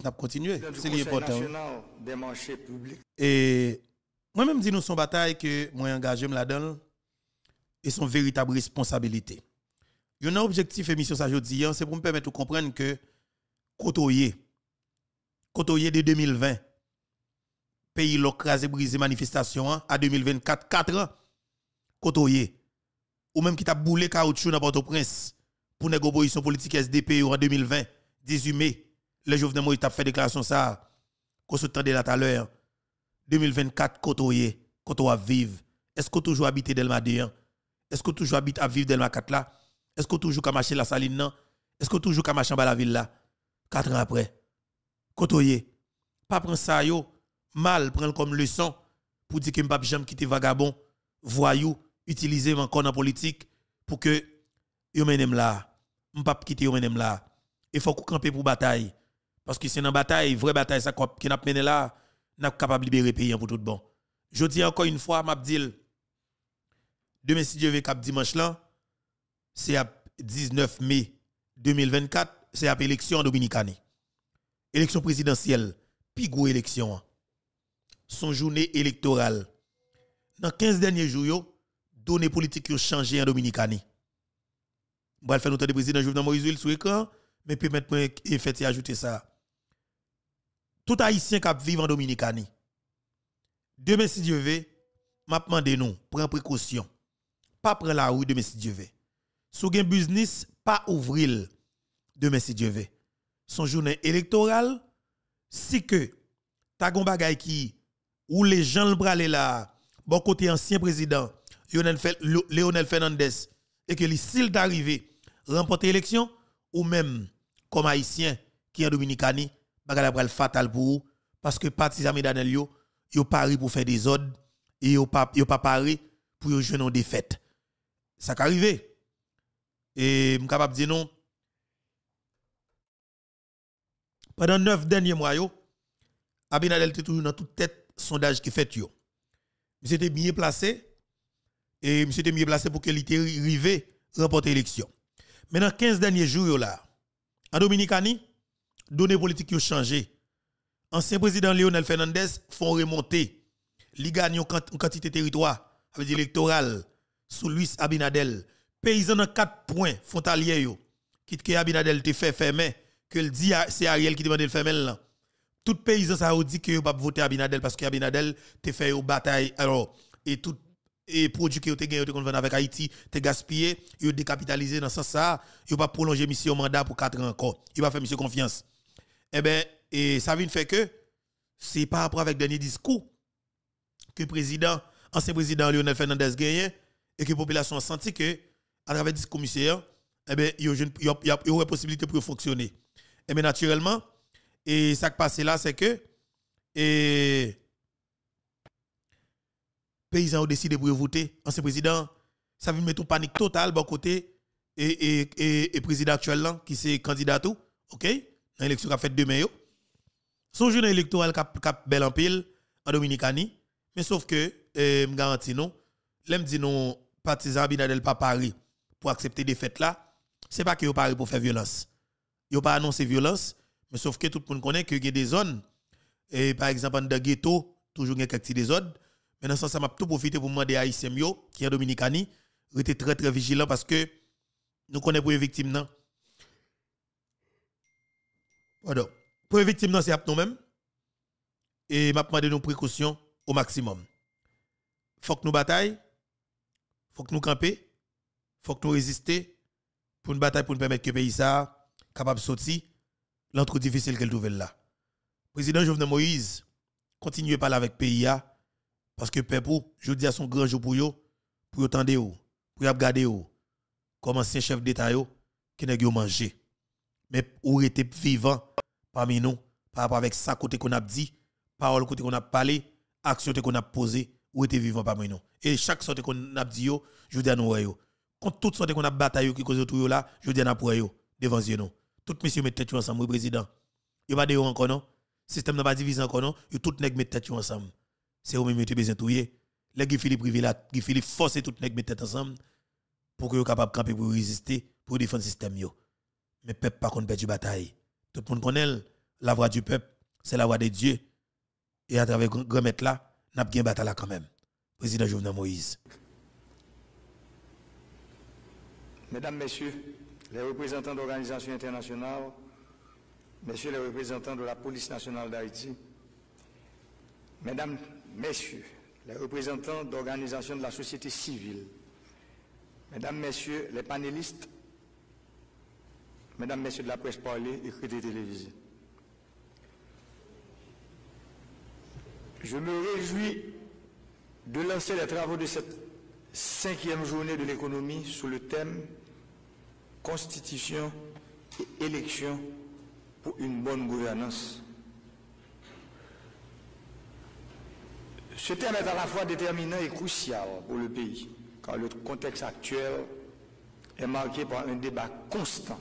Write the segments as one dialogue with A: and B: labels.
A: n'a continué. C'est l'important.
B: Des marchés publics.
A: Et moi-même, dis nous son bataille que moi engagé là-dedans et son véritable responsabilité. Il y a un objectif émission ça jodi, c'est pour me permettre de comprendre que Kotoye de 2020 pays l'ocrasé brisé manifestation à 2024 4 ans Kotoye ou même qui t'a boulé caoutchouc dans Port-au-Prince pour une opposition politique SDP en 2020 18 mai le Jovenel Moïse t'a fait déclaration ça qu'on se tendait là tout à l'heure 2024 Kotoye Kotoye vive est-ce que toujours habité Delma 2 est-ce que toujours habite à vivre Delma 4 là est-ce que toujours ka marcher la saline non est-ce que toujours ka marcher dans la ville là 4 ans après Kotoye pas prendre ça yo mal prendre comme leçon pour dire que m'pa jamais quitter vagabond voyou utiliser encore dans politique pour que yo menem là m'pa quitter yo menem là il faut qu'on camper pour bataille parce que c'est dans bataille vraie bataille ça qui n'a mené là n'a capable libérer pays pour tout bon je dis encore une fois m'a dit demain si Dieu veut cap dimanche là c'est à 19 mai 2024 c'est à élection en Dominicanie élection présidentielle puis gros élection son journée électorale dans 15 derniers jours données politiques ont changé en Dominicanie. On va faire notre président Jovenel Moïse sur écran mais puis mettre et fait ajouter ça. Tout haïtien qui vit en Dominicanie. Demain si Dieu veut, m'a demandé nous prendre précaution. Pas prendre la rue demain si Dieu veut. Si vous avez un business, pas ouvrir demain si Dieu veut. Son journée électorale si que ta gon bagay qui ou les gens le bralé là bon côté ancien président Léonel Fernandez et que s'il d'arriver remporter l'élection ou même comme haïtien qui est en Dominicanie bagay la fatal pour vous parce que partisan Danel yo pari pour faire des ordres et yo pas pari pour yo jouer une défaite ça qu'arrive et m capable dire non pendant 9 derniers mois yo Abinadel était toujours dans toute tête sondage qui fait yo. Monsieur était bien placé et monsieur était bien placé pour qu'il était arrivé remporter l'élection. Maintenant 15 derniers jours yo là en Dominicanie données politiques ont changé. Ancien président Léonel Fernandez font remonter. Li gagne une quantité de territoire avec électoral sous Luis Abinadel. Paysans dans 4 points frontaliers yo. Quitte que Abinadel te fait fermer que le dit c'est Ariel qui demande de fermer là. Tout paysan ça dit que pas voter Abinadel parce que Abinadel te fait une bataille alors et tout et produit que te gagné avec Haïti te gaspillé yo décapitalisé dans ce sens ça yo pas prolonger mission mandat pour 4 ans encore il va faire monsieur confiance eh ben et ça vient fait que c'est par rapport avec dernier discours que ancien président Léonel Fernandez gagné et que la population a senti que à travers discours monsieur eh ben il y a possibilité pour fonctionner et bien naturellement et ça qui passe là, c'est que les paysans ont décidé pour voter. Ancien président, ça vient mettre une panique totale bon côté et président actuel là, qui c'est candidat tout, OK? Dans l'élection qui a fait demain. Son journée électorale qui a bel en pile en Dominicanie, mais sauf que, je garantis non, l'aime dit non, partisans Abinadel pas pari pour accepter des fêtes là, c'est pas que vous pari pour faire violence. Vous pas annoncé violence. Mais sauf que tout le monde connaît qu'il y a des zones, et par exemple, dans le ghetto, toujours il y a quelques désordres. Mais dans ce sens, ça m'a tout profité pour demander à Haïtien qui est en Dominicanie, rester très très vigilant parce que nous connaissons pour les victimes. Non? Pardon. Pour les victimes, c'est nous-mêmes. Et m'a demandé nos précautions au maximum. Faut que nous bataillons, faut que nous campions, faut que nous résistions pour une bataille pour nous permettre que le pays soit capable de sortir. L'entre difficile qu'elle trouve là. Président Jovenel Moïse, continuez parler avec PIA parce que peuple, je dis à son grand jour pour attendre pour regarder comme ancien chef d'État qui n'a pas mangé. Mais ou était vivant parmi nous par rapport avec ça côté qu'on a dit, parole côté qu'on a parlé, action qu'on a posé, ou était vivant parmi nous. Et chaque sorte qu'on a dit je dis à nous contre toute sorte qu'on a bataille qui cause autour là, je dis à nous devant nous. Tout messieurs mettent tête ensemble, le président. Il n'y a pas de encore non. Le système n'a pas divisé encore non. Tout nèg mettent tête ensemble. C'est eux même qui besoin touyer. Les Guy Philippe privé là, Guy Philippe force tout nèg mettre tête ensemble pour que soient capable camper pour résister, pour défendre le système yo. Mais peuple pas contre perdre bataille. Tout le monde connaît la voix du peuple, c'est la voix de Dieu. Et à travers grand maître là, n'a bien bataille quand même. Président Jovenel Moïse.
B: Mesdames, Messieurs, les représentants d'organisations internationales, Messieurs les représentants de la police nationale d'Haïti, Mesdames, Messieurs, les représentants d'organisations de la société civile, Mesdames, Messieurs, les panélistes, Mesdames, Messieurs de la presse parlée, écrite et télévisée. Je me réjouis de lancer les travaux de cette 5e journée de l'économie sous le thème Constitution et élection pour une bonne gouvernance. Ce thème est à la fois déterminant et crucial pour le pays, car le contexte actuel est marqué par un débat constant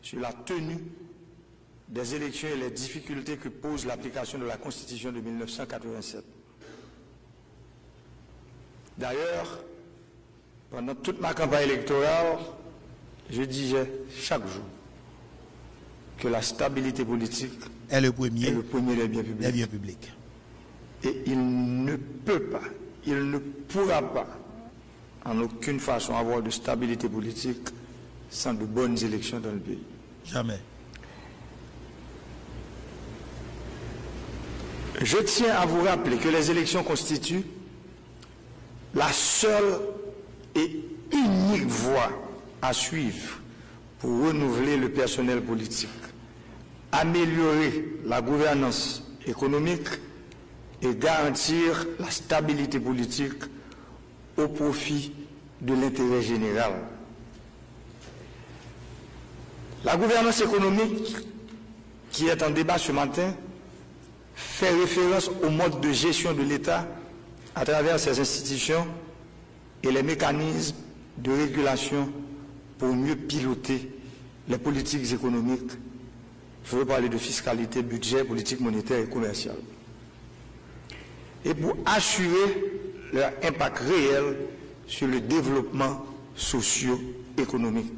B: sur la tenue des élections et les difficultés que pose l'application de la Constitution de 1987. D'ailleurs, pendant toute ma campagne électorale, je disais chaque jour que la stabilité politique
A: est le premier
B: des biens publics. Et il ne peut pas, il ne pourra pas, en aucune façon, avoir de stabilité politique sans de bonnes élections dans le pays.
A: Jamais.
B: Je tiens à vous rappeler que les élections constituent la seule et unique voie à suivre pour renouveler le personnel politique, améliorer la gouvernance économique et garantir la stabilité politique au profit de l'intérêt général. La gouvernance économique qui est en débat ce matin fait référence au mode de gestion de l'État à travers ses institutions et les mécanismes de régulation pour mieux piloter les politiques économiques. Je veux parler de fiscalité, budget, politique monétaire et commerciale. Et pour assurer leur impact réel sur le développement socio-économique.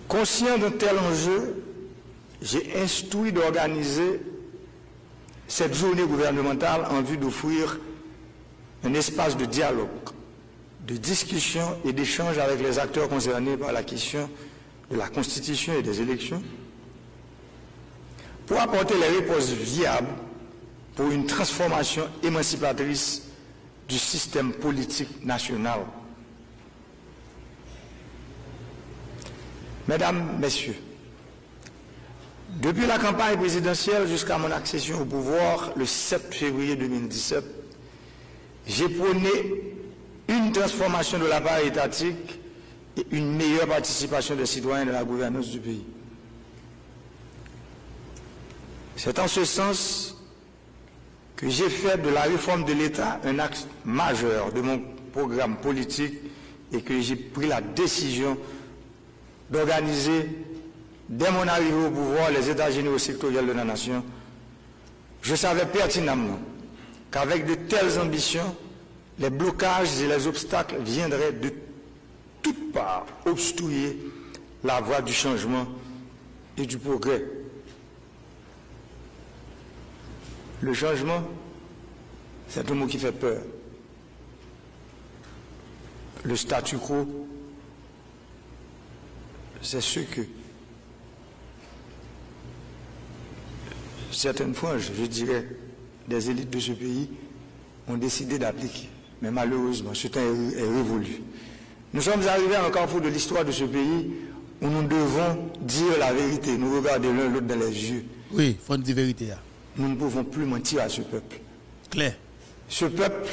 B: Conscient d'un tel enjeu, j'ai instruit d'organiser cette journée gouvernementale en vue d'offrir un espace de dialogue, de discussion et d'échange avec les acteurs concernés par la question de la Constitution et des élections, pour apporter les réponses viables pour une transformation émancipatrice du système politique national. Mesdames, Messieurs, depuis la campagne présidentielle jusqu'à mon accession au pouvoir le 7 février 2017, j'ai prôné une transformation de l'appareil étatique et une meilleure participation des citoyens dans la gouvernance du pays. C'est en ce sens que j'ai fait de la réforme de l'État un axe majeur de mon programme politique et que j'ai pris la décision d'organiser, dès mon arrivée au pouvoir, les États généraux sectoriels de la nation. Je savais pertinemment qu'avec de telles ambitions, les blocages et les obstacles viendraient de toutes parts obstruer la voie du changement et du progrès. Le changement, c'est un mot qui fait peur. Le statu quo, c'est ce que certaines fois, je dirais, des élites de ce pays ont décidé d'appliquer. Mais malheureusement, ce temps est révolu. Nous sommes arrivés à un carrefour de l'histoire de ce pays où nous devons dire la vérité, nous regarder l'un l'autre dans les yeux.
A: Oui, il faut dire la vérité.
B: Nous ne pouvons plus mentir à ce peuple.
A: Clair.
B: Ce peuple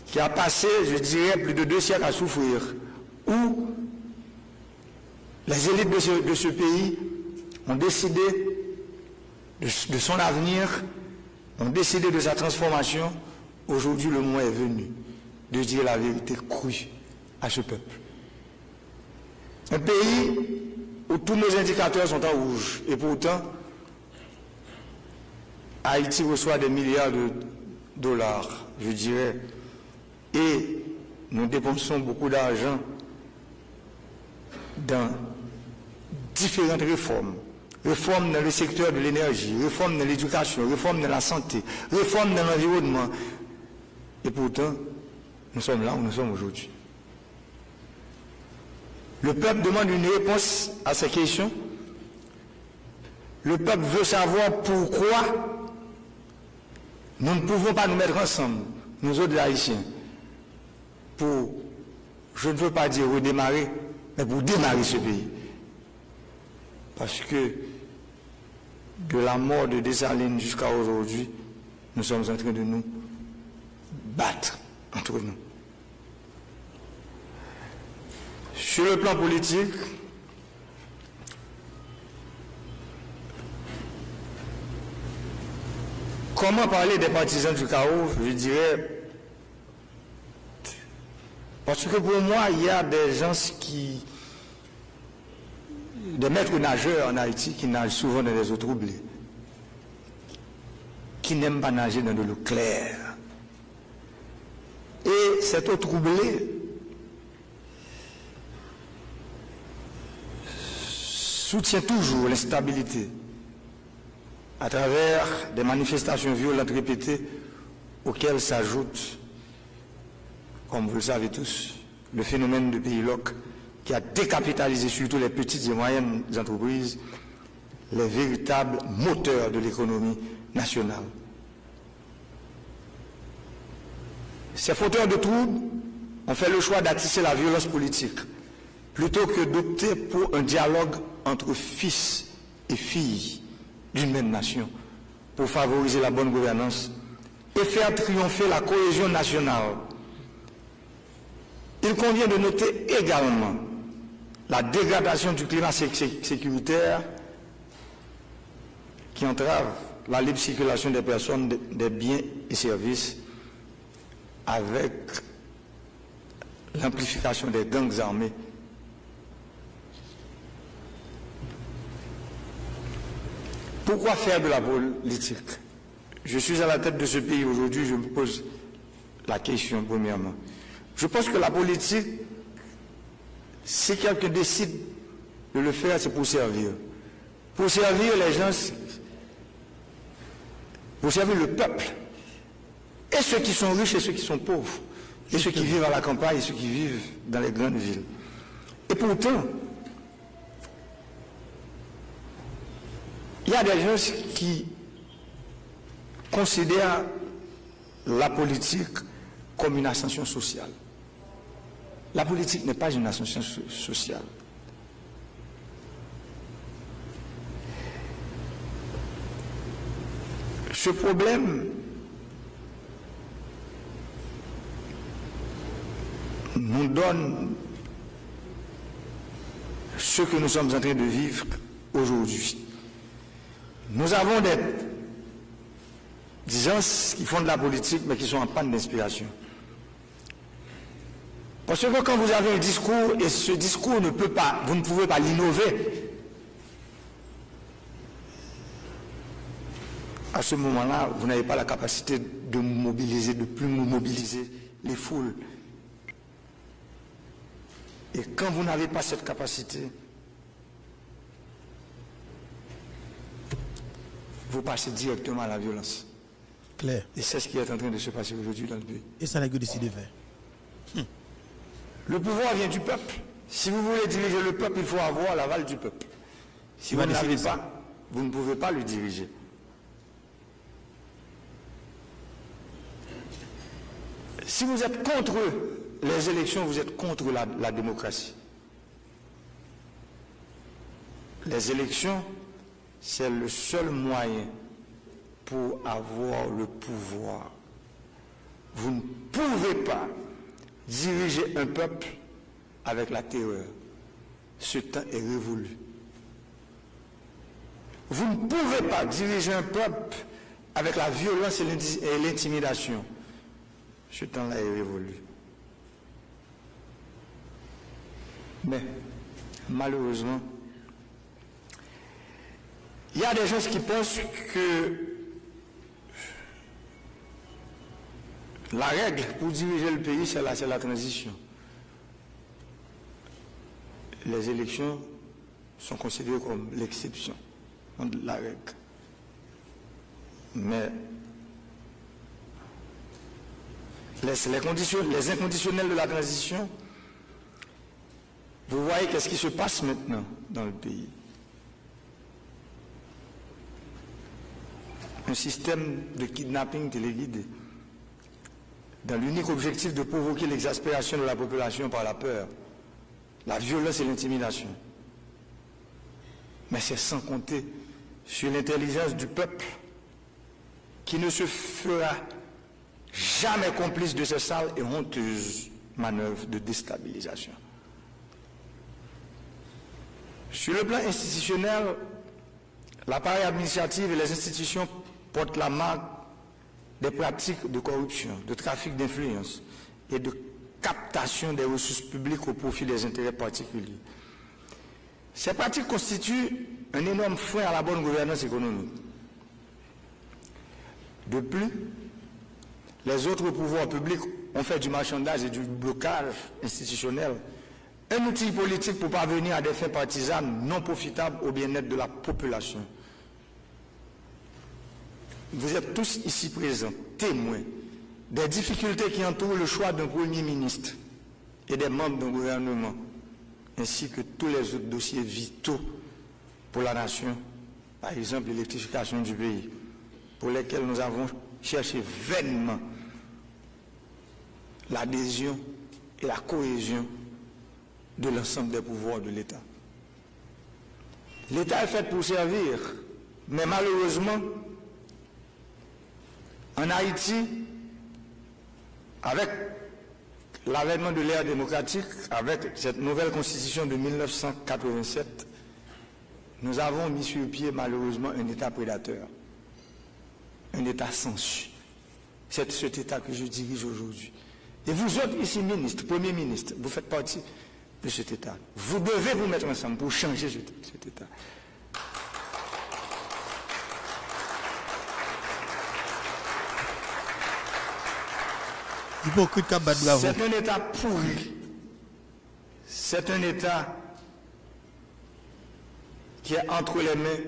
B: qui a passé, je dirais, plus de 2 siècles à souffrir, où les élites de ce pays ont décidé de son avenir, ont décidé de sa transformation. Aujourd'hui, le moment est venu de dire la vérité crue à ce peuple. Un pays où tous nos indicateurs sont en rouge, et pourtant, Haïti reçoit des milliards de dollars, je dirais, et nous dépensons beaucoup d'argent dans différentes réformes. Réformes dans le secteur de l'énergie, réformes dans l'éducation, réformes dans la santé, réformes dans l'environnement. Et pourtant, nous sommes là où nous sommes aujourd'hui. Le peuple demande une réponse à ces questions. Le peuple veut savoir pourquoi nous ne pouvons pas nous mettre ensemble, nous autres Haïtiens, pour, je ne veux pas dire redémarrer, mais pour démarrer ce pays. Parce que de la mort de Dessalines jusqu'à aujourd'hui, nous sommes en train de nous battre entre nous. Sur le plan politique, comment parler des partisans du chaos? Je dirais, parce que pour moi, il y a des gens des maîtres nageurs en Haïti qui nagent souvent dans des eaux troublées, qui n'aiment pas nager dans de l'eau claire. Et cette eau troublée soutient toujours l'instabilité à travers des manifestations violentes répétées auxquelles s'ajoute, comme vous le savez tous, le phénomène de pays loc qui a décapitalisé surtout les petites et moyennes entreprises, les véritables moteurs de l'économie nationale. Ces fauteurs de troubles ont fait le choix d'attiser la violence politique plutôt que d'opter pour un dialogue entre fils et filles d'une même nation pour favoriser la bonne gouvernance et faire triompher la cohésion nationale. Il convient de noter également la dégradation du climat sécuritaire qui entrave la libre circulation des personnes, des biens et services avec l'amplification des gangs armés. Pourquoi faire de la politique? Je suis à la tête de ce pays aujourd'hui, je me pose la question premièrement. Je pense que la politique, si quelqu'un décide de le faire, c'est pour servir. Pour servir les gens, pour servir le peuple. Et ceux qui sont riches et ceux qui sont pauvres. Et ceux qui vivent à la campagne et ceux qui vivent dans les grandes villes. Et pourtant, il y a des gens qui considèrent la politique comme une ascension sociale. La politique n'est pas une ascension sociale. Ce problème nous donne ce que nous sommes en train de vivre aujourd'hui. Nous avons des gens qui font de la politique mais qui sont en panne d'inspiration. Parce que quand vous avez un discours et ce discours ne peut pas, vous ne pouvez pas l'innover, à ce moment-là, vous n'avez pas la capacité de mobiliser, de plus mobiliser les foules. Et quand vous n'avez pas cette capacité, vous passez directement à la violence.
A: Claire.
B: Et c'est ce qui est en train de se passer aujourd'hui dans le pays.
A: Et ça n'a que décidé de faire.
B: Le pouvoir vient du peuple. Si vous voulez diriger le peuple, il faut avoir l'aval du peuple. Si vous ne l'avez pas, vous ne pouvez pas le diriger. Si vous êtes contre les élections, vous êtes contre la démocratie. Les élections, c'est le seul moyen pour avoir le pouvoir. Vous ne pouvez pas diriger un peuple avec la terreur. Ce temps est révolu. Vous ne pouvez pas diriger un peuple avec la violence et l'intimidation. Ce temps-là est révolu. Mais, malheureusement, il y a des gens qui pensent que la règle pour diriger le pays, c'est la transition. Les élections sont considérés comme l'exception, non la règle. Mais les inconditionnels de la transition, vous voyez qu'est-ce qui se passe maintenant dans le pays. Un système de kidnapping téléguidé, dans l'unique objectif de provoquer l'exaspération de la population par la peur, la violence et l'intimidation. Mais c'est sans compter sur l'intelligence du peuple qui ne se fera jamais complice de ces sales et honteuses manœuvres de déstabilisation. Sur le plan institutionnel, l'appareil administratif et les institutions portent la marque des pratiques de corruption, de trafic d'influence et de captation des ressources publiques au profit des intérêts particuliers. Ces pratiques constituent un énorme frein à la bonne gouvernance économique. De plus, les autres pouvoirs publics ont fait du marchandage et du blocage institutionnel un outil politique pour parvenir à des fins partisanes non profitables au bien-être de la population. Vous êtes tous ici présents, témoins des difficultés qui entourent le choix d'un Premier ministre et des membres d'un gouvernement, ainsi que tous les autres dossiers vitaux pour la nation, par exemple l'électrification du pays, pour lesquels nous avons cherché vainement l'adhésion et la cohésion de l'ensemble des pouvoirs de l'État. L'État est fait pour servir, mais malheureusement, en Haïti, avec l'avènement de l'ère démocratique, avec cette nouvelle constitution de 1987, nous avons mis sur pied malheureusement un État prédateur, un État sensu. C'est cet État que je dirige aujourd'hui. Et vous autres ici, ministres, Premier ministre, vous faites partie de cet État. Vous devez vous mettre ensemble pour changer cet État.
A: C'est
B: un État pourri. C'est un État qui est entre les mains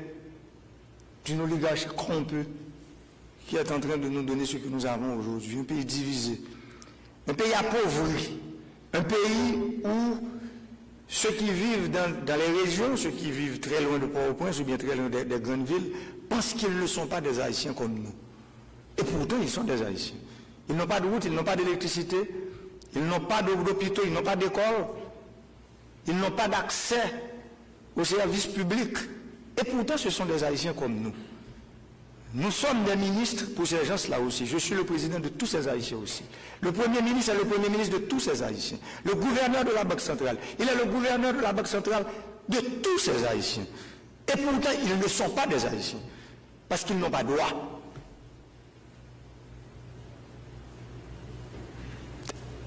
B: d'une oligarchie corrompue qui est en train de nous donner ce que nous avons aujourd'hui. Un pays divisé, un pays appauvri, un pays où ceux qui vivent dans les régions, ceux qui vivent très loin de Port-au-Prince ou bien très loin des grandes villes, pensent qu'ils ne sont pas des Haïtiens comme nous. Et pourtant, ils sont des Haïtiens. Ils n'ont pas de route, ils n'ont pas d'électricité, ils n'ont pas d'hôpitaux, ils n'ont pas d'école, ils n'ont pas d'accès aux services publics. Et pourtant, ce sont des Haïtiens comme nous. Nous sommes des ministres pour ces gens-là aussi. Je suis le président de tous ces Haïtiens aussi. Le Premier ministre est le Premier ministre de tous ces Haïtiens. Le gouverneur de la Banque centrale, il est le gouverneur de la Banque centrale de tous ces Haïtiens. Et pourtant, ils ne sont pas des Haïtiens. Parce qu'ils n'ont pas droit.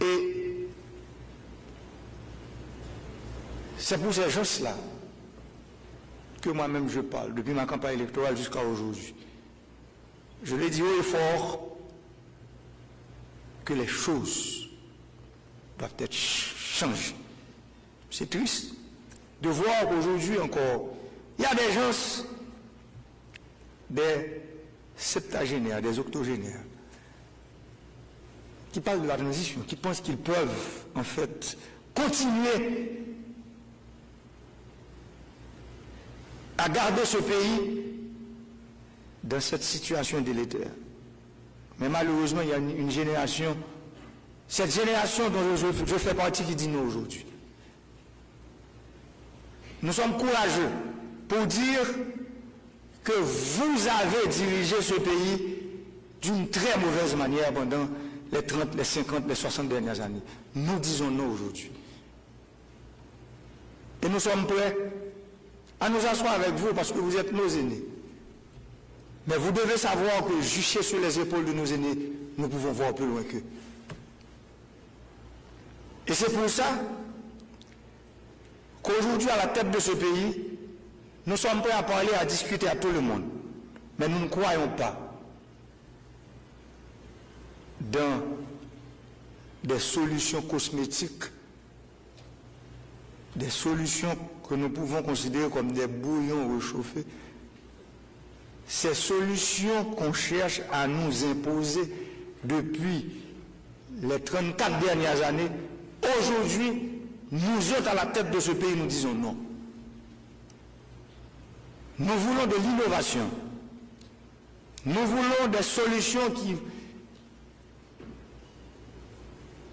B: Et c'est pour ces gens-là que moi-même je parle, depuis ma campagne électorale jusqu'à aujourd'hui. Je l'ai dit haut et fort que les choses doivent être changées. C'est triste de voir qu'aujourd'hui encore, il y a des gens, des septagénaires, des octogénaires, qui parlent de la transition, qui pensent qu'ils peuvent en fait continuer à garder ce pays dans cette situation délétère. Mais malheureusement, il y a une génération, cette génération dont je fais partie qui dit non aujourd'hui. Nous sommes courageux pour dire que vous avez dirigé ce pays d'une très mauvaise manière pendant les 30, les 50, les 60 dernières années. Nous disons non aujourd'hui. Et nous sommes prêts à nous asseoir avec vous parce que vous êtes nos aînés. Mais vous devez savoir que juché sur les épaules de nos aînés, nous pouvons voir plus loin qu'eux. Et c'est pour ça qu'aujourd'hui, à la tête de ce pays, nous sommes prêts à parler, à discuter à tout le monde. Mais nous ne croyons pas dans des solutions cosmétiques des solutions que nous pouvons considérer comme des bouillons réchauffés, ces solutions qu'on cherche à nous imposer depuis les 34 dernières années, aujourd'hui, nous autres à la tête de ce pays, nous disons non. Nous voulons de l'innovation. Nous voulons des solutions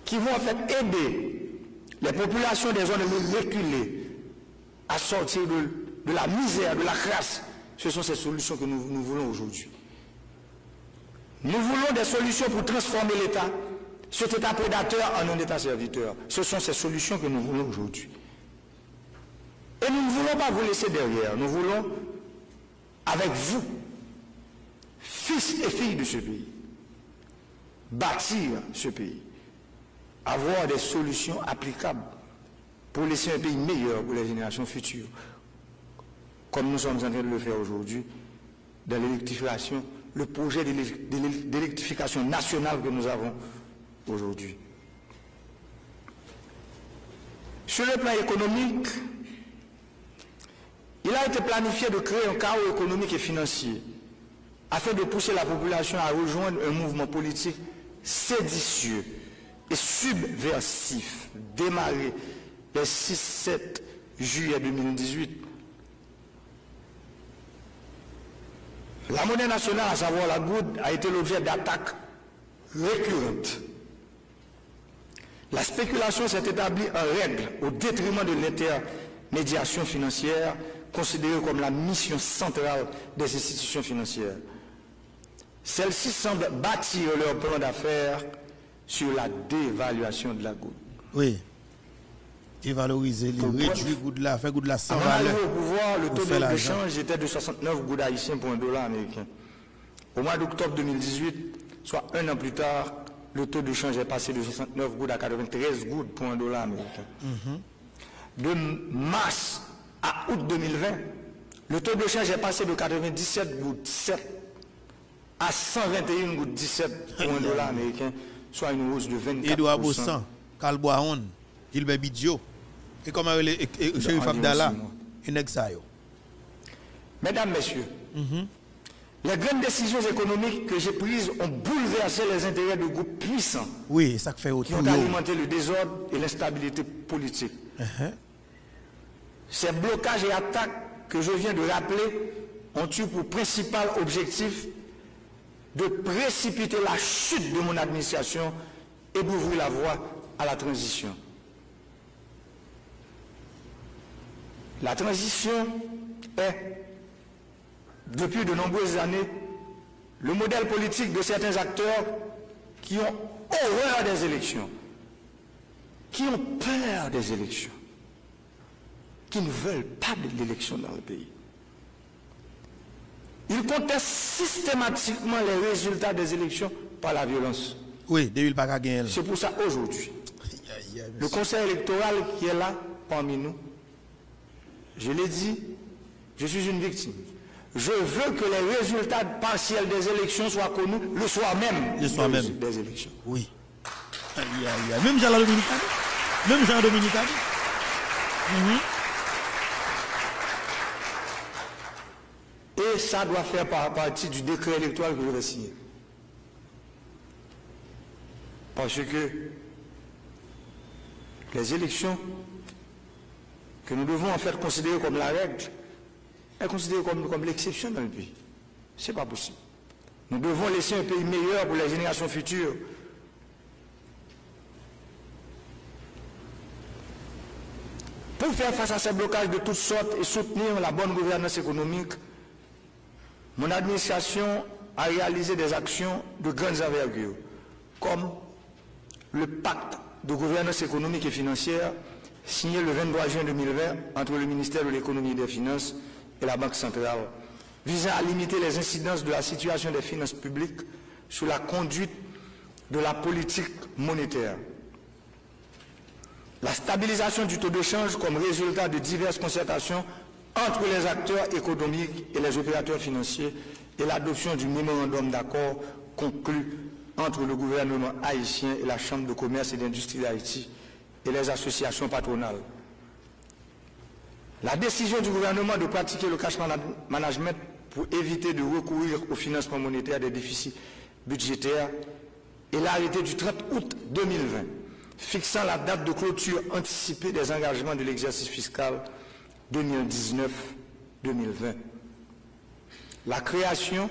B: qui vont en fait aider les populations des zones reculées à sortir de la misère, de la crasse. Ce sont ces solutions que nous voulons aujourd'hui. Nous voulons des solutions pour transformer l'État, cet État prédateur, en un État serviteur. Ce sont ces solutions que nous voulons aujourd'hui. Et nous ne voulons pas vous laisser derrière. Nous voulons, avec vous, fils et filles de ce pays, bâtir ce pays, avoir des solutions applicables pour laisser un pays meilleur pour les générations futures, comme nous sommes en train de le faire aujourd'hui, dans l'électrification, le projet d'électrification nationale que nous avons aujourd'hui. Sur le plan économique, il a été planifié de créer un chaos économique et financier afin de pousser la population à rejoindre un mouvement politique séditieux et subversif démarré le 6-7 juillet 2018. La monnaie nationale, à savoir la goutte, a été l'objet d'attaques récurrentes. La spéculation s'est établie en règle au détriment de l'intermédiation financière, considérée comme la mission centrale des institutions financières. Celles-ci semblent bâtir leur plan d'affaires sur la dévaluation de la goutte.
A: Oui. Et valoriser, réduire goût de la, faire goût de la sans valeur.
B: Au pouvoir, le taux de change était de 69 gouttes haïtiens pour $1 américain. Au mois d'octobre 2018, soit un an plus tard, le taux de change est passé de 69 gouttes à 93 gouttes pour $1 américain. De mars à août 2020, le taux de change est passé de 97 gouttes 7 à 121 gouttes 17 pour $1 américain, soit une hausse de 24%.
A: Edouard Bossan, Calboaon, Gilbert Bidjo, et comme Chérif Abdallah,
B: Mesdames, Messieurs, les grandes décisions économiques que j'ai prises ont bouleversé les intérêts de groupes puissants
A: ça fait
B: qui ont alimenté le désordre et l'instabilité politique. Ces blocages et attaques que je viens de rappeler ont eu pour principal objectif de précipiter la chute de mon administration et d'ouvrir la voie à la transition. La transition est, depuis de nombreuses années, le modèle politique de certains acteurs qui ont horreur des élections, qui ont peur des élections, qui ne veulent pas de l'élection dans le pays. Ils contestent systématiquement les résultats des élections par la violence.
A: Oui, depuis le Pacaguen.
B: C'est pour ça aujourd'hui, le conseil électoral qui est là parmi nous, je l'ai dit, je suis une victime. Je veux que les résultats partiels des élections soient connus le soir même, des élections.
A: Oui. Même Jean la Dominicaine. Même Jean Dominicaine.
B: Et ça doit faire partie du décret électoral que je vais signer. Parce que les élections que nous devons en fait considérer comme la règle, est considérée comme l'exception dans le pays. Ce n'est pas possible. Nous devons laisser un pays meilleur pour les générations futures. Pour faire face à ces blocages de toutes sortes et soutenir la bonne gouvernance économique, mon administration a réalisé des actions de grandes envergures, comme le pacte de gouvernance économique et financière signé le 23 juin 2020 entre le ministère de l'économie et des finances et la Banque centrale, visant à limiter les incidences de la situation des finances publiques sur la conduite de la politique monétaire. La stabilisation du taux de change comme résultat de diverses concertations entre les acteurs économiques et les opérateurs financiers et l'adoption du mémorandum d'accord conclu entre le gouvernement haïtien et la Chambre de commerce et d'industrie d'Haïti et les associations patronales. La décision du gouvernement de pratiquer le cash management pour éviter de recourir au financement monétaire des déficits budgétaires et l'arrêté du 30 août 2020 fixant la date de clôture anticipée des engagements de l'exercice fiscal 2019-2020. La création,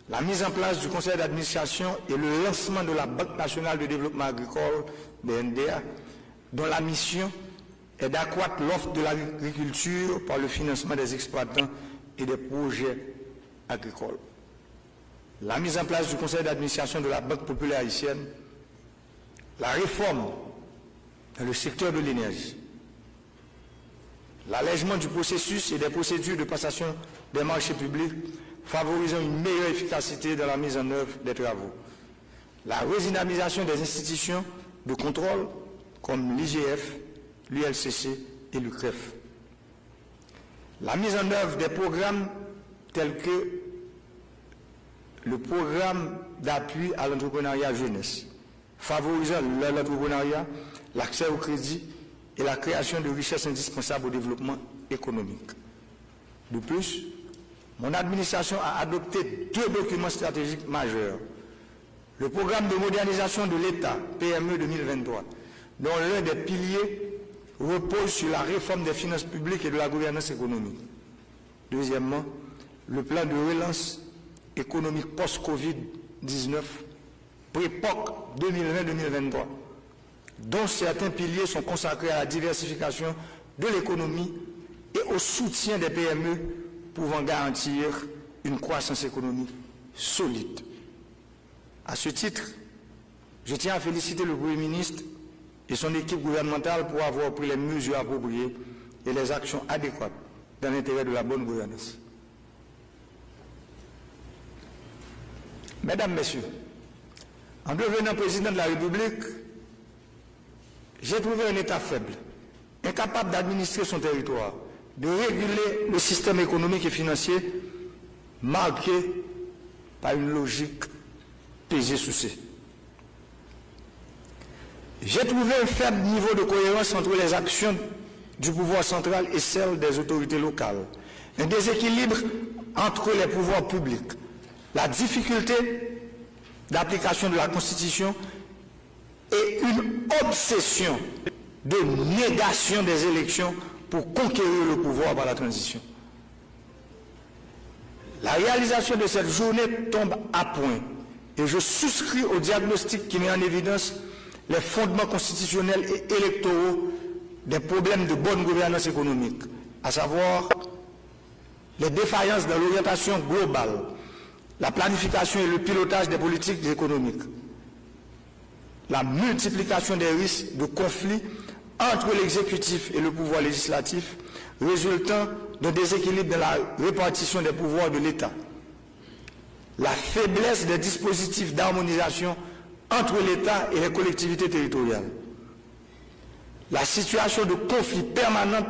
B: la mise en place du conseil d'administration et le lancement de la Banque nationale de développement agricole, BNDA, dont la mission est d'accroître l'offre de l'agriculture par le financement des exploitants et des projets agricoles. La mise en place du conseil d'administration de la Banque populaire haïtienne, la réforme dans le secteur de l'énergie, l'allègement du processus et des procédures de passation des marchés publics favorisant une meilleure efficacité dans la mise en œuvre des travaux, la redynamisation des institutions de contrôle comme l'IGF, l'ULCC et l'UCREF, la mise en œuvre des programmes tels que le programme d'appui à l'entrepreneuriat jeunesse, favorisant l'entrepreneuriat, l'accès au crédit et la création de richesses indispensables au développement économique. De plus, mon administration a adopté 2 documents stratégiques majeurs. Le programme de modernisation de l'État, PME 2023, dont l'un des piliers repose sur la réforme des finances publiques et de la gouvernance économique. Deuxièmement, le plan de relance économique post-Covid-19, pré-POC 2020-2023, dont certains piliers sont consacrés à la diversification de l'économie et au soutien des PME pouvant garantir une croissance économique solide. À ce titre, je tiens à féliciter le Premier ministre et son équipe gouvernementale pour avoir pris les mesures appropriées et les actions adéquates dans l'intérêt de la bonne gouvernance. Mesdames, Messieurs, en devenant président de la République, j'ai trouvé un État faible, incapable d'administrer son territoire, de réguler le système économique et financier marqué par une logique pesée sous C. J'ai trouvé un faible niveau de cohérence entre les actions du pouvoir central et celles des autorités locales, un déséquilibre entre les pouvoirs publics, la difficulté d'application de la Constitution et une obsession de négation des élections pour conquérir le pouvoir par la transition. La réalisation de cette journée tombe à point et je souscris au diagnostic qui met en évidence les fondements constitutionnels et électoraux des problèmes de bonne gouvernance économique, à savoir les défaillances dans l'orientation globale, la planification et le pilotage des politiques économiques, la multiplication des risques de conflits entre l'exécutif et le pouvoir législatif résultant d'un déséquilibre dans la répartition des pouvoirs de l'État, la faiblesse des dispositifs d'harmonisation entre l'État et les collectivités territoriales, la situation de conflit permanent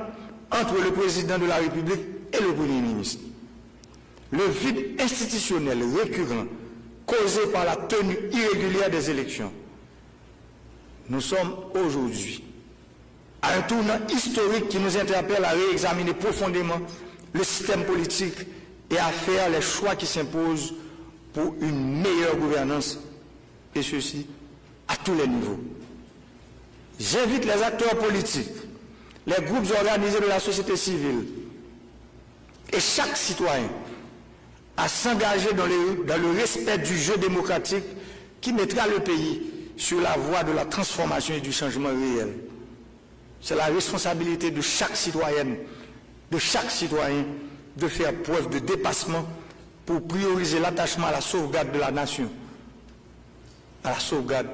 B: entre le président de la République et le Premier ministre, le vide institutionnel récurrent causé par la tenue irrégulière des élections. Nous sommes aujourd'hui à un tournant historique qui nous interpelle à réexaminer profondément le système politique et à faire les choix qui s'imposent pour une meilleure gouvernance, et ceci à tous les niveaux. J'invite les acteurs politiques, les groupes organisés de la société civile et chaque citoyen à s'engager dans le respect du jeu démocratique qui mettra le pays sur la voie de la transformation et du changement réel. C'est la responsabilité de chaque citoyenne, de chaque citoyen, de faire preuve de dépassement pour prioriser l'attachement à la sauvegarde de la nation, à la sauvegarde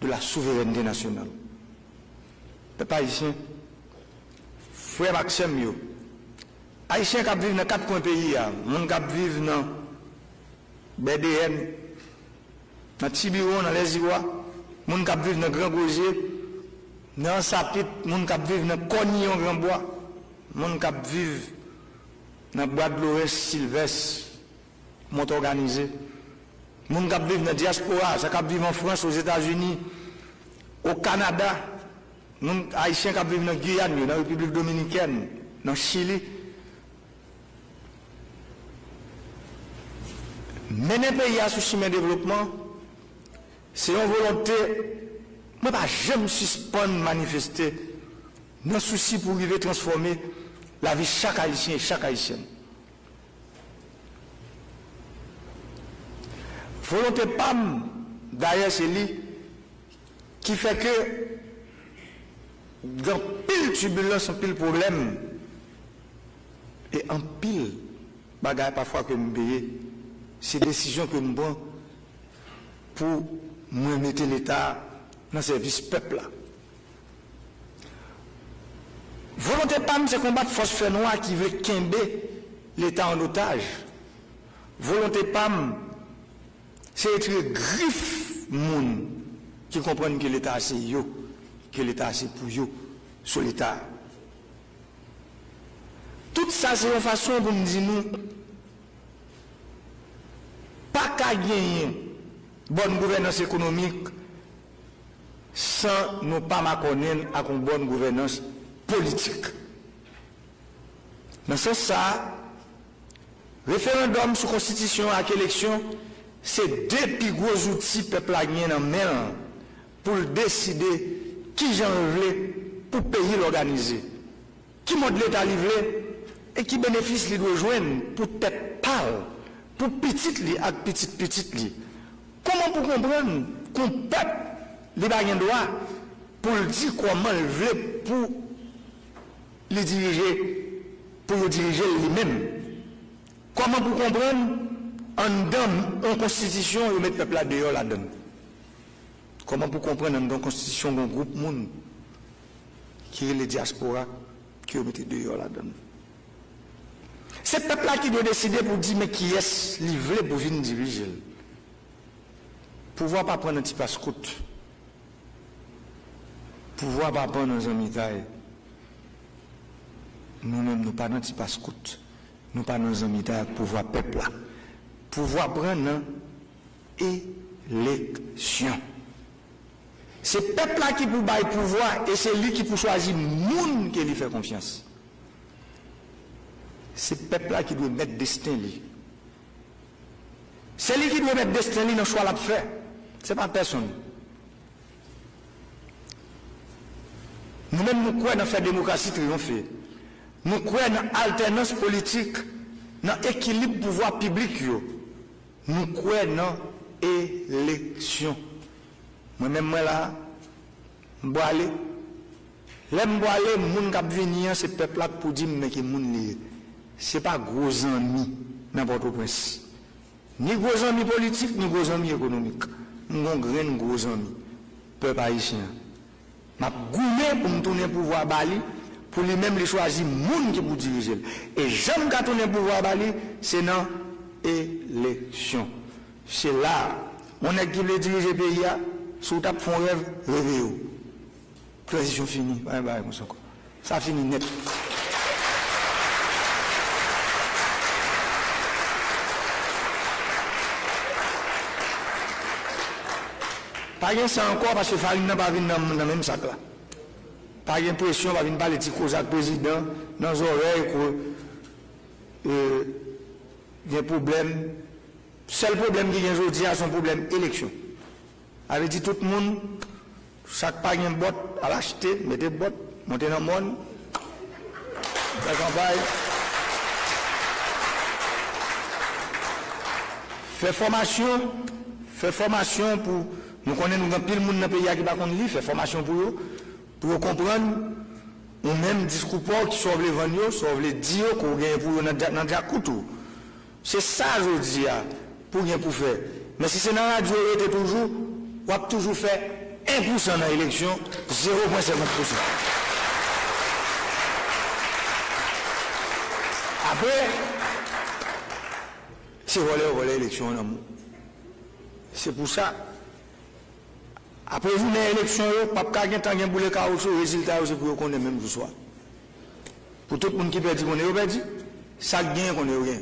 B: de la souveraineté nationale. Peuple haïtien, frère Maxime, yo, haïtien qui vivent dans 4 coins pays, moun qui vivent dans BDN, dans Tibiron, dans les Ivoires, moun qui vivent dans Grand Gosier, dans Sapit, moun qui vivent dans Cognon Grand Bois, moun qui vivent dans Bois de l'Ouest, Sylvestre, Mont Organisé, moun qui vivent dans la diaspora, ça qui vivent en France, aux États-Unis, au Canada, moun haïtiens qui vivent dans Guyane, dans la République dominicaine, dans Chili. Mener le pays à ce chemin de développement, c'est une volonté, moi pas jamais suspendre manifester, dans souci pour arriver à transformer la vie de chaque Haïtien et chaque Haïtienne. Volonté PAM, d'ailleurs, c'est lui qui fait que dans pile turbulence, en pile problème, et en pile bagaille parfois que nous payons, c'est décision que nous prenons pour nous mettre l'État dans le service peuple. Volonté PAM, c'est combattre force fait noire qui veut quimber l'État en otage. Volonté PAM, c'est être griffe moun qui comprennent que l'État c'est yo, que l'État c'est pour yo, sur l'État. Tout ça, c'est une façon pour nous dire nous, pas qu'à gagner bonne gouvernance économique sans nous pas m'accorder à une bonne gouvernance politique. Dans ce sens, référendum sur constitution à élection, c'est deux plus gros outils peuple a gagné dans main pour décider qui j'en veux pour payer l'organiser, qui mode l'État livré et qui bénéfice lui doit joindre pour tête pâle, pour petite li ak petite li. Comment pour comprendre qu'on peuple les bagnes droit pour dire comment il veut pour les diriger, pour le diriger lui-même. Comment pour comprendre en donne en constitution et mettre le peuple là dehors là-dedans. Comment pour comprendre en constitution d'un groupe monde qui est les diaspora qui ont mis dehors là-dedans. C'est le peuple là qui doit décider pour dire mais qui est livré pour venir diriger. Pouvoir pas prendre un petit passe-coute. Pouvoir pas prendre un amitaille. Nous-mêmes, nous pas dans un petit passe-coute. Nous pas dans un amitaille pouvoir peuple là. Pouvoir prendre élection. C'est le peuple là qui peut bailler pouvoir et c'est lui qui peut choisir le monde qui lui fait confiance. C'est le peuple là qui doit mettre destin lui. C'est lui qui doit mettre destin lui dans le choix qu'il fait. Ce n'est pas personne. Nous-mêmes, nous croyons dans la démocratie triomphée. Nous croyons dans l'alternance politique, dans l'équilibre pouvoir public. Nous croyons dans l'élection. Moi-même, moi là, je vais aller. Là, je vais aller, les gens qui viennent, c'est le peuple là pour dire que les gens ce n'est pas gros amis n'importe quoi. Ni gros amis politiques, ni gros amis économiques. Nous avons gros amis, peuple haïtien. Je vais pour me tourner le pouvoir Bali, pour lui-même les choisir les gens qui pour diriger. Et j'aime qu'à tourner le pouvoir Bali, c'est dans l'élection. C'est là, on est qui veut diriger le pays, sous ta fond rêve, réveillez-vous. Transition finie. Bye bye, ça finit net. Pas de ça encore parce que Farine n'a pas venu dans le même sac là. Pas de pression, va venir parler de cause avec le président dans les oreilles qu'il y a un problème. Le seul problème qu'il y a aujourd'hui, c'est son problème élection. Avait dit tout le monde, chaque pas un bot à l'acheter, mettez bot, montez dans le monde, la campagne. Fait formation pour. Nous connaissons nous pile monde dans le pays qui va contre lui, fait formation pour eux comprendre, ou même discours qui sauve les vendre, sauve les dire qu'on gagne pour eux dans le couteau. C'est ça, je dis, pour rien pour faire. Mais si c'est dans la radio, on va toujours faire 1% dans l'élection, 0,50%. Après, c'est voler l'élection en amour. C'est pour ça. Après une élection, pas de temps pour les caoutchouc, le résultat c'est pour qu'on ait même du soir. Pour tout le monde qui perd, on est perdu. Ça gagne qu'on est rien.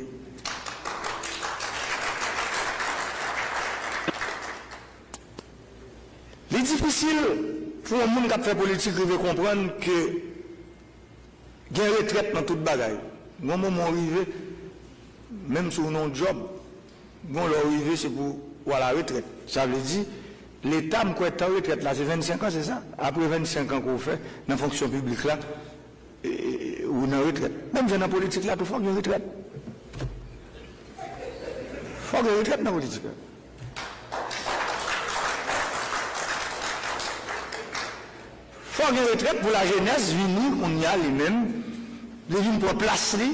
B: C'est difficile pour un monde qui fait politique de comprendre que Il y a une retraite dans toute bagaille. Au moment arrivé, même sur un job, bon, l'arrivée, c'est pour à la retraite. Ça veut dire, l'État, me croit en retraite là, c'est 25 ans, c'est ça? Après 25 ans qu'on fait, dans la fonction publique là, ou dans la retraite. Même dans la politique là, il faut qu'il y ait une retraite. Il faut qu'il y ait une retraite dans la politique. Il faut qu'il y ait une retraite pour la jeunesse, venir, on y a les mêmes, les vignes pour placer,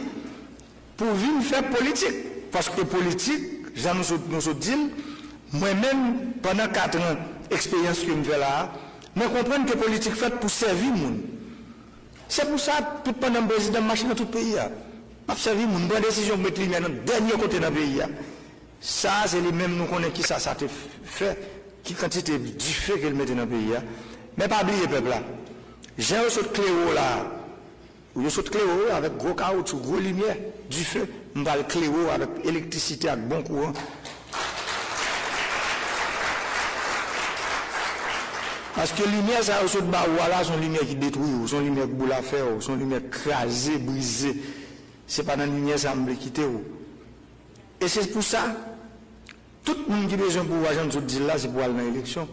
B: pour venir faire politique. Parce que politique, j'en nous dit, moi-même, pendant 4 ans, expérience que je fais là, je comprends que politique faite pour servir le monde. C'est pour ça que pendant le président marche dans tout le pays. Pas servir le monde, bonne décision de mettre les dans le dernier côté dans le pays. Ça, c'est les mêmes nous connaissons qui ça fait, qui quantité du fait qu'elle mettait dans le pays. Mais pas oublier, peuple là. J'ai un saut de cléo là. Ou un saut de cléo avec gros caoutchouc, gros lumière, du feu. On va le cléo avec électricité, avec bon courant. Parce que lumière, ça, au bas, voilà, son lumière qui détruit, son lumière qui boule à faire, son lumière crasée, brisée. C'est pas dans la lumière, ça me quitter. Et c'est pour ça, tout le monde qui a besoin pour voir, je dis là, c'est pour aller dans l'élection.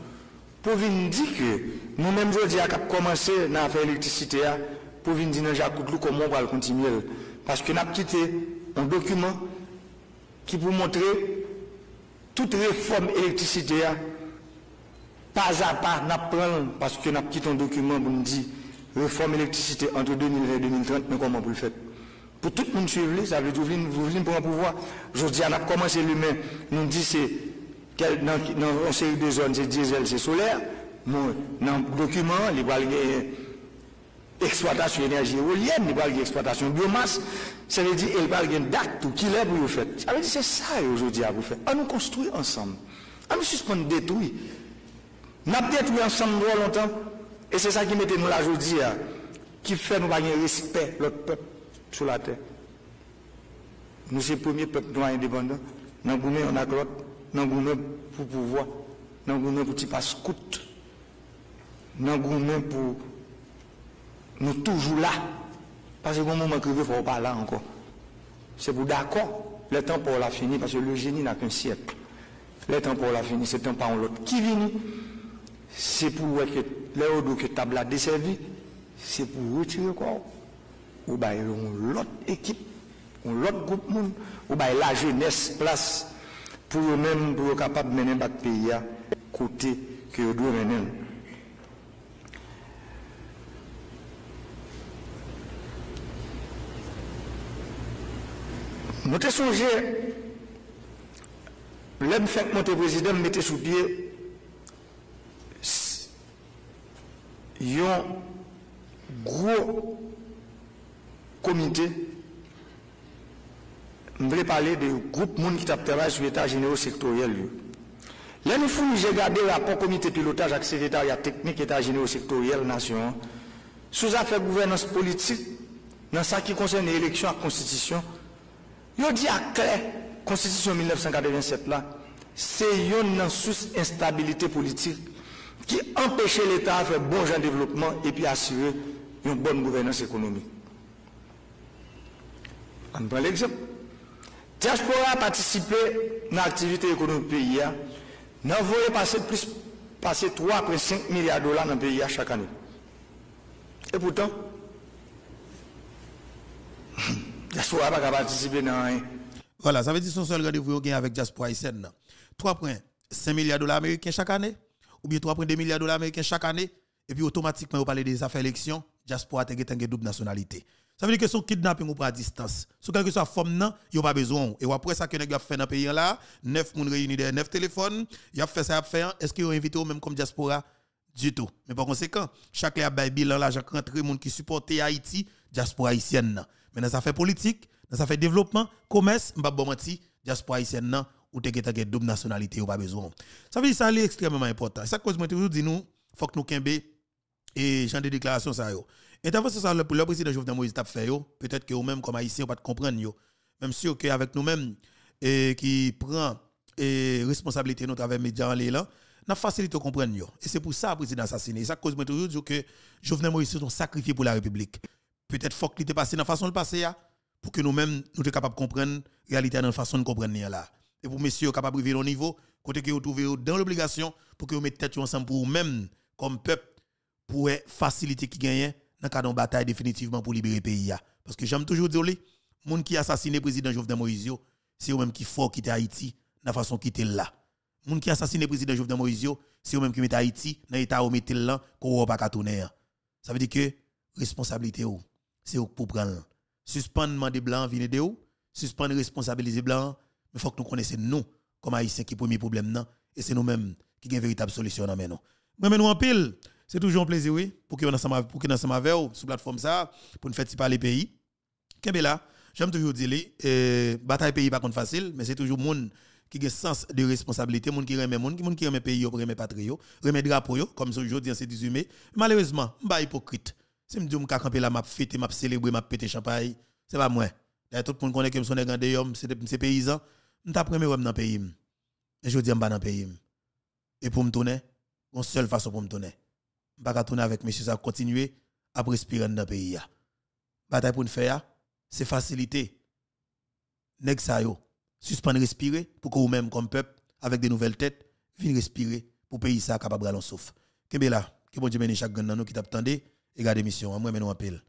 B: Pour venir dire que nous-mêmes, aujourd'hui, à commencer à faire l'électricité, pour venir dire dans Jacques Coutlou comment on va le continuer. Parce que nous avons quitté un document qui pour montrer toute réforme électricité, pas à pas, nous apprenons, parce que nous avons quitté un document pour nous dire réforme électricité entre 2020 et 2030, mais comment vous le faites? Pour tout le monde suivre, ça veut dire que vous venez pour un pouvoir. Aujourd'hui, on a commencé l'humain, nous dit c'est dans une série de zones, c'est diesel, c'est solaire. Dans le document, il y a exploitation d'énergie éolienne, il y a exploitation de biomasse. Ça veut dire qu'il y a une date tout qui est pour vous faire. Ça veut dire c'est ça aujourd'hui à vous faire. On nous construit ensemble. On nous suspend détruire. Nous avons détruit ensemble longtemps. Et c'est ça qui mettait nous là aujourd'hui, qui fait nous gagner respect notre peuple sur la terre. Nous sommes le premier peuple noir indépendant. Nous avons on a l'autre. Nous avons pour pouvoir. Nous avons pour petit pas scout. Nous avons pour nous toujours là. Parce que au moment que il faut pas là encore. C'est pour d'accord. Le temps pour la fini parce que le génie n'a qu'un siècle. Le temps pour la fini, c'est un temps par l'autre. Qui vient? C'est pour que les autres que table a desservi, c'est pour retirer quoi? Ou bien l'autre équipe, ou l'autre groupe monde, ou bien la jeunesse place pour eux-mêmes pour être capable de mener notre pays à côté que nous devons mener. Nous avons songé, l'homme fait monter le président, mettait sous pied un gros comité. Je voulais parler de groupe monde qui travaille sur l'état général sectoriel. Là, nous fouillons, j'ai gardé le rapport comité pilotage avec le secrétariat technique état général sectoriel nation. Sous affaires gouvernance politique, dans ce qui concerne l'élection à la constitution, il dit à clair, constitution 1987 là, c'est une sous-instabilité politique qui empêchait l'État de faire bon genre de développement et puis assurer une bonne gouvernance économique. On prend l'exemple. Diaspora a participé dans l'activité économique du pays. Nous avons passer 3,5 milliards de dollars dans le pays chaque année. Et pourtant, Diaspora n'a pas participé dans rien.
A: Voilà, ça veut dire que son seul rendez-vous avec Diaspora haïtienne. 3,5 milliards de dollars américains chaque année, ou bien 3,2 milliards de dollars américains chaque année, et puis automatiquement, vous parlez des affaires élections, Diaspora a une double nationalité. Ça veut dire que son kidnapping ou pas à distance. Sous quelque soit forme, non, il n'y a pas besoin. Et après ça, que nous avons fait dans le pays là, 9 personnes réunis derrière 9 téléphones, il a fait ça, est-ce qu'ils ont invité même comme Diaspora? Du tout. Mais par conséquent, chaque a un bilan l'argent rentré, monde qui supporte Haïti, Diaspora haïtienne. Mais dans ça fait politique, dans ça fait développement, commerce, m'pa bon menti, Diaspora haïtienne nan, ou te geta double nationalité ou pas besoin. Ça veut dire ça c'est extrêmement important. Ça cause moi toujours dit nous, faut que nous kembe et genre de déclaration ça yo. Intervention ça le président Jovenel Moïse t'a fait yo, peut-être que vous même comme haïtien pas comprendre yo. Même si que avec nous même qui prend responsabilité nous travers médias en là, n'a facilité comprendre yo. Et c'est pour ça le président assassiné. Ça cause moi toujours dire que Jovenel Moïse sont sacrifié pour la République. peut-être faut qu'il te passe dans façon de passer pour que nous-mêmes nous soyons capables de comprendre la réalité dans la façon de comprendre là. Et pour messieurs capables de vivre au niveau côté que vous trouvez dans l'obligation pour que vous mettez tête ensemble pour vous-même comme peuple pour faciliter qui gagne dans cadre de bataille définitivement pour libérer le pays parce que j'aime toujours dire les gens qui assassiné président Jovenel Moïse c'est eux même qui faut quitter Haïti dans la façon quitter là. Les gens qui assassiné président Jovenel Moïse c'est eux même qui mettent Haïti dans l'état où mettent là qu'on va pas tourner. Ça veut dire que responsabilité c'est pour prendre suspendre des blancs venir de où suspendre responsabiliser blancs mais faut que nous connaissions nous comme haïtiens qui premier problème non et c'est nous-mêmes qui avons une véritable solution dans nous. Moi nous en pile, c'est toujours un plaisir oui pour que ensemble avec vous sur plateforme ça pour nous faire parler pays. Kembe là, j'aime toujours dire bataille pays pas contre facile mais c'est toujours monde qui a sens de responsabilité, monde qui remet monde qui remet pays, remet patrie, remet drapeau comme aujourd'hui c'est 18 mai. Malheureusement, m'pa hypocrite. Si me dis m'ka camper là m'a fêter, m'a célébrer, m'a péter champagne, c'est pas moi. D'ailleurs tout le monde connaît que me son grand homme, c'est paysan. M'ta premier homme dans pays. Et je dis m'pa dans pays. Et pour me tourner, une seule façon pour me tourner. M'pa tourner avec monsieur ça continuer à respirer dans pays. Bataille pour nous faire, c'est faciliter. Nèg sa yo, suspendre respirer pour que vous-même comme peuple avec des nouvelles têtes, vienne respirer pour pays ça capable de souffle. Kembe là, que bon Dieu bénisse chaque grand nous qui t'attendait et garde mission. Moi mais nous appelle.